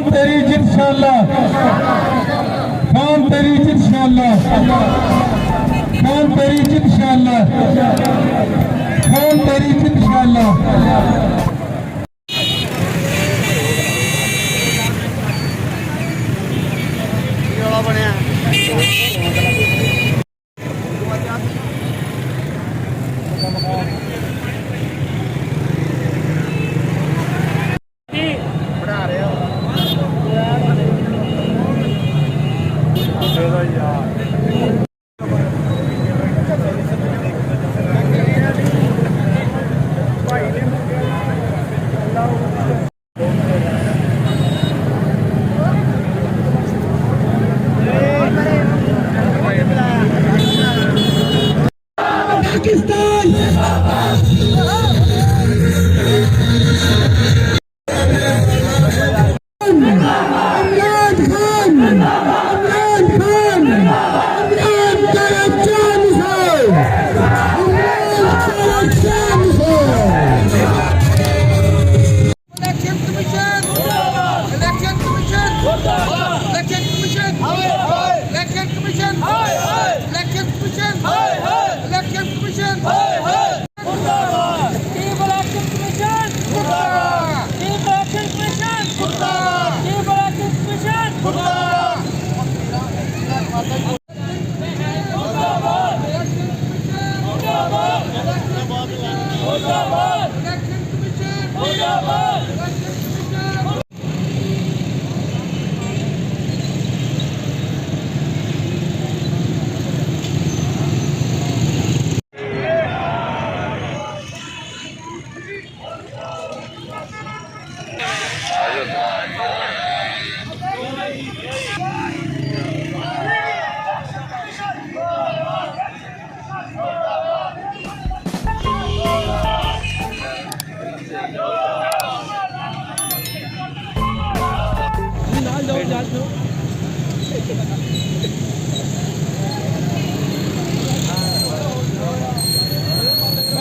कौन तेरी इंशाअल्लाह, कौन तेरी इंशाअल्लाह, कौन तेरी इंशाअल्लाह, कौन तेरी इंशाअल्लाह।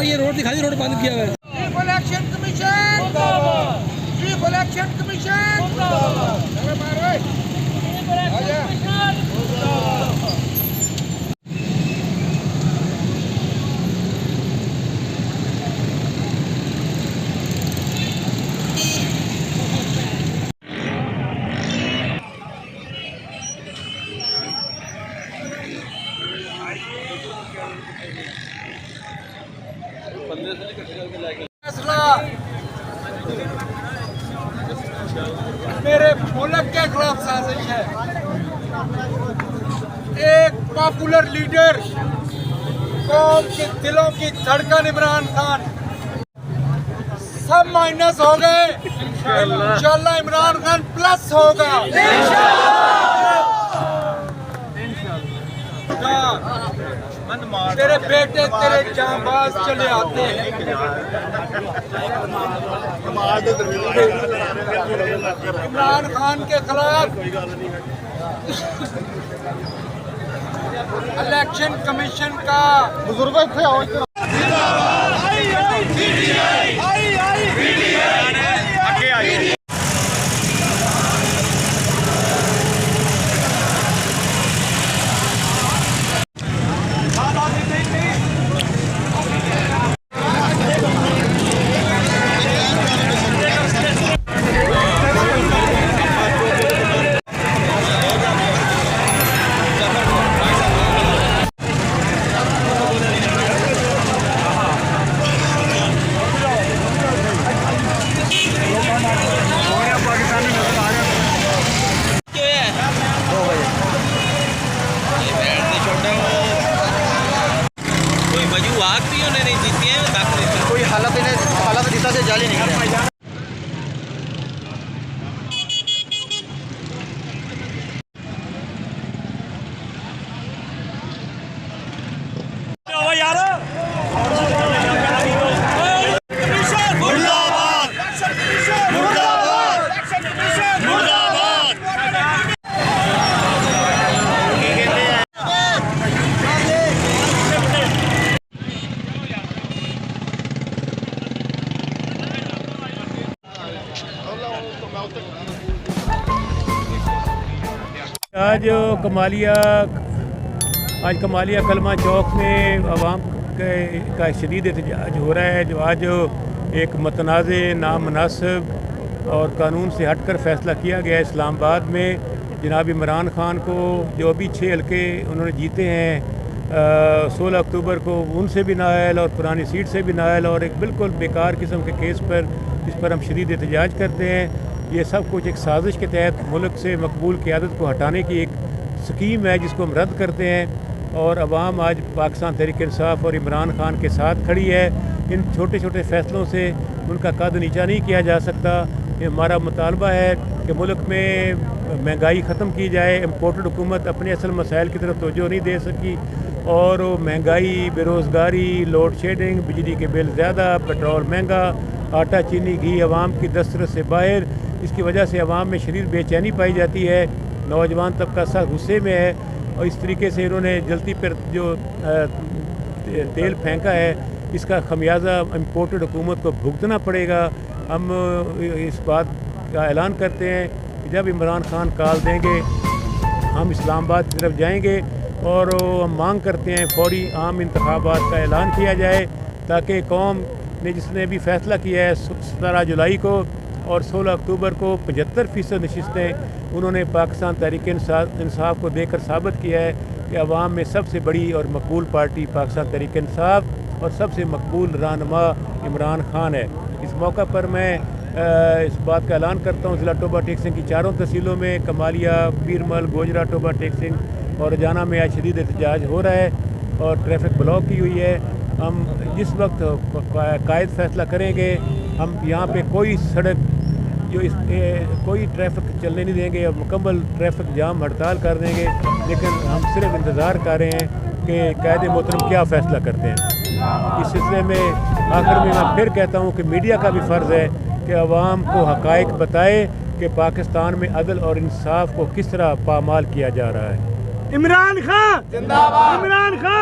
ये रोड दिखा दी, रोड बंद किया हुआ है। चीफ इलेक्शन कमीशन जिंदाबाद, चीफ इलेक्शन कमीशन जिंदाबाद, अरे मार भाई आजा जिंदाबाद। मेरे मुल्क के खिलाफ साजिश है। एक पॉपुलर लीडर, कौम के दिलों की धड़कन इमरान खान, सब माइनस हो गए। इंशाल्लाह इमरान खान प्लस होगा। तेरे बेटे तेरे जांबाज चले आते हैं। इमरान खान के खिलाफ इलेक्शन कमीशन का बुजुर्गों से आज कमालिया कलमा चौक में आवाम का शदीद एहतजाज हो रहा है, जो आज एक मतनाज़ नामनासिब और कानून से हटकर फ़ैसला किया गया है। इस्लामाबाद में जनाब इमरान खान को, जो अभी 6 हल्के उन्होंने जीते हैं, 16 अक्टूबर को उनसे भी नाअहल और पुरानी सीट से भी नाअहल, और एक बिल्कुल बेकार किस्म के केस पर इस पर हम शदीद एहतजाज करते हैं। ये सब कुछ एक साजिश के तहत मुल्क से मकबूल क़यादत को हटाने की एक स्कीम है, जिसको हम रद्द करते हैं। और अवाम आज पाकिस्तान तहरीक इंसाफ और इमरान खान के साथ खड़ी है। इन छोटे छोटे फ़ैसलों से उनका कद नीचा नहीं किया जा सकता। ये हमारा मुतालबा है कि मुल्क में महंगाई ख़त्म की जाए। इम्पोर्टेड हुकूमत अपने असल मसाइल की तरफ तवज्जो नहीं दे सकी, और महंगाई, बेरोज़गारी, लोड शेडिंग, बिजली के बिल ज़्यादा, पेट्रोल महंगा, आटा चीनी घी अवाम की दस्तरस से बाहर। इसकी वजह से अवाम में शदीद बेचैनी पाई जाती है। नौजवान तबका सख्त गुस्से में है, और इस तरीके से इन्होंने जल्दी पर जो तेल फेंका है, इसका खमियाजा इम्पोर्टेड हुकूमत को भुगतना पड़ेगा। हम इस बात का ऐलान करते हैं कि जब इमरान खान कॉल देंगे हम इस्लामाबाद की तरफ जाएंगे, और हम मांग करते हैं फौरी आम इंतखाबात का ऐलान किया जाए, ताकि कौम ने जिसने भी फ़ैसला किया है 17 जुलाई को और 16 अक्टूबर को 75% नशिस्तें उन्होंने पाकिस्तान तहरीक इंसाफ को देकर साबित किया है कि अवाम में सबसे बड़ी और मकबूल पार्टी पाकिस्तान तहरीक इंसाफ और सबसे मकबूल रहनुमा इमरान खान है। इस मौका पर मैं इस बात का ऐलान करता हूँ, ज़िला टोबा टेक सिंह की 4 तहसीलों में कमालिया, पीरमल, गोजरा, टोबा टेक सिंह और जाना में आज शदीद एहतजाज हो रहा है और ट्रैफिक ब्लॉक की हुई है। हम जिस वक्त कायद फ़ैसला करेंगे, हम यहाँ पे कोई सड़क कोई ट्रैफिक चलने नहीं देंगे और मुकम्मल ट्रैफिक जाम हड़ताल कर देंगे। लेकिन हम सिर्फ इंतज़ार कर रहे हैं कि कायदे मोहतरम क्या फ़ैसला करते हैं। इस सिलसिले में आखिर में मैं फिर कहता हूँ कि मीडिया का भी फ़र्ज़ है कि अवाम को हक़ाइक़ बताए कि पाकिस्तान में अदल और इंसाफ को किस तरह पामाल किया जा रहा है। इमरान खान जिंदाबाद, इमरान खान।